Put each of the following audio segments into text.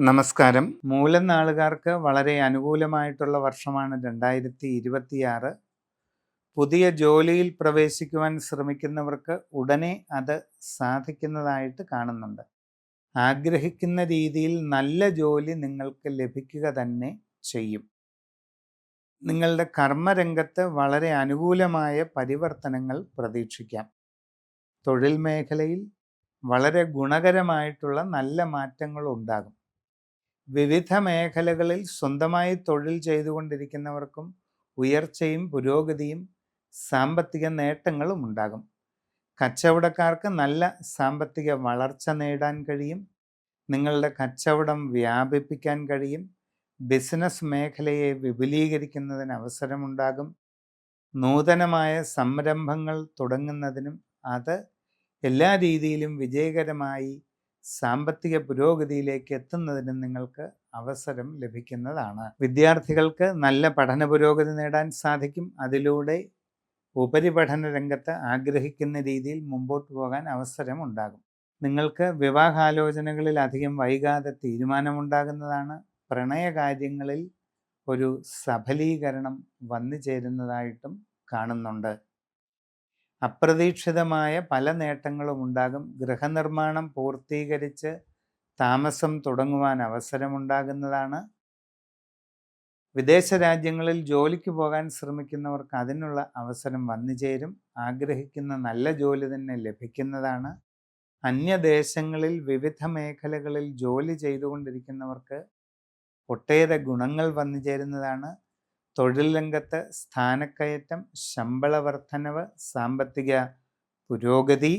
നമസ്കാരം. മൂലം നാളുകാർക്ക് വളരെ അനുകൂലമായിട്ടുള്ള വർഷമാണ് 2026. പുതിയ ജോലിയിൽ പ്രവേശിക്കുവാൻ ശ്രമിക്കുന്നവർക്ക് ഉടനെ അത് സാധിക്കുന്നതായിട്ട് കാണുന്നുണ്ട്. ആഗ്രഹിക്കുന്ന രീതിയിൽ നല്ല ജോലി നിങ്ങൾക്ക് ലഭിക്കുക തന്നെ ചെയ്യും. നിങ്ങളുടെ കർമ്മരംഗത്ത് വളരെ അനുകൂലമായ പരിവർത്തനങ്ങൾ പ്രതീക്ഷിക്കാം. തൊഴിൽ മേഖലയിൽ വളരെ ഗുണകരമായിട്ടുള്ള നല്ല മാറ്റങ്ങൾ ഉണ്ടാകും. വിവിധ മേഖലകളിൽ സ്വന്തമായി തൊഴിൽ ചെയ്തുകൊണ്ടിരിക്കുന്നവർക്കും ഉയർച്ചയും പുരോഗതിയും സാമ്പത്തിക നേട്ടങ്ങളും ഉണ്ടാകും. കച്ചവടക്കാർക്ക് നല്ല സാമ്പത്തിക വളർച്ച നേടാൻ കഴിയും. നിങ്ങളുടെ കച്ചവടം വ്യാപിപ്പിക്കാൻ കഴിയും. ബിസിനസ് മേഖലയെ വിപുലീകരിക്കുന്നതിന് അവസരമുണ്ടാകും. നൂതനമായ സംരംഭങ്ങൾ തുടങ്ങുന്നതിനും അത് എല്ലാ രീതിയിലും വിജയകരമായി സാമ്പത്തിക പുരോഗതിയിലേക്ക് എത്തുന്നതിനും നിങ്ങൾക്ക് അവസരം ലഭിക്കുന്നതാണ്. വിദ്യാർത്ഥികൾക്ക് നല്ല പഠന പുരോഗതി നേടാൻ സാധിക്കും. അതിലൂടെ ഉപരിപഠന രംഗത്ത് ആഗ്രഹിക്കുന്ന രീതിയിൽ മുമ്പോട്ട് പോകാൻ അവസരമുണ്ടാകും. നിങ്ങൾക്ക് വിവാഹാലോചനകളിൽ അധികം വൈകാതെ തീരുമാനമുണ്ടാകുന്നതാണ്. പ്രണയകാര്യങ്ങളിൽ ഒരു സഫലീകരണം വന്നു ചേരുന്നതായിട്ടും കാണുന്നുണ്ട്. അപ്രതീക്ഷിതമായ പല നേട്ടങ്ങളും ഉണ്ടാകും. ഗൃഹനിർമ്മാണം പൂർത്തീകരിച്ച് താമസം തുടങ്ങുവാൻ അവസരമുണ്ടാകുന്നതാണ്. വിദേശ രാജ്യങ്ങളിൽ ജോലിക്ക് പോകാൻ ശ്രമിക്കുന്നവർക്ക് അതിനുള്ള അവസരം വന്നു ചേരും. ആഗ്രഹിക്കുന്ന നല്ല ജോലി തന്നെ ലഭിക്കുന്നതാണ്. അന്യദേശങ്ങളിൽ വിവിധ മേഖലകളിൽ ജോലി ചെയ്തുകൊണ്ടിരിക്കുന്നവർക്ക് ഒട്ടേറെ ഗുണങ്ങൾ വന്നു ചേരുന്നതാണ്. തൊഴിൽ രംഗത്ത് സ്ഥാനക്കയറ്റം, ശമ്പള വർധനവ്, സാമ്പത്തിക പുരോഗതി,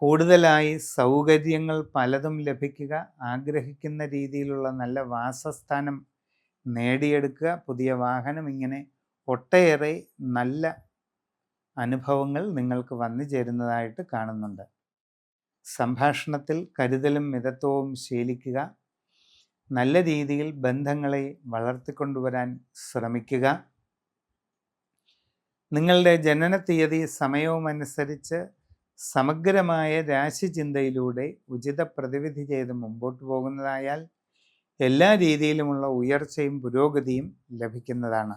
കൂടുതലായി സൗകര്യങ്ങൾ പലതും ലഭിക്കുക, ആഗ്രഹിക്കുന്ന രീതിയിലുള്ള നല്ല വാസസ്ഥാനം നേടിയെടുക്കുക, പുതിയ വാഹനം, ഇങ്ങനെ ഒട്ടേറെ നല്ല അനുഭവങ്ങൾ നിങ്ങൾക്ക് വന്നു ചേരുന്നതായിട്ട് കാണുന്നുണ്ട്. സംഭാഷണത്തിൽ കരുതലും മിതത്വവും ശീലിക്കുക. നല്ല രീതിയിൽ ബന്ധങ്ങളെ വളർത്തിക്കൊണ്ടുവരാൻ ശ്രമിക്കുക. നിങ്ങളുടെ ജനന തീയതി സമയവും അനുസരിച്ച് സമഗ്രമായ രാശിചിന്തയിലൂടെ ഉചിത പ്രതിവിധി ചെയ്ത് മുമ്പോട്ട് പോകുന്നതായാൽ എല്ലാ രീതിയിലുമുള്ള ഉയർച്ചയും പുരോഗതിയും ലഭിക്കുന്നതാണ്.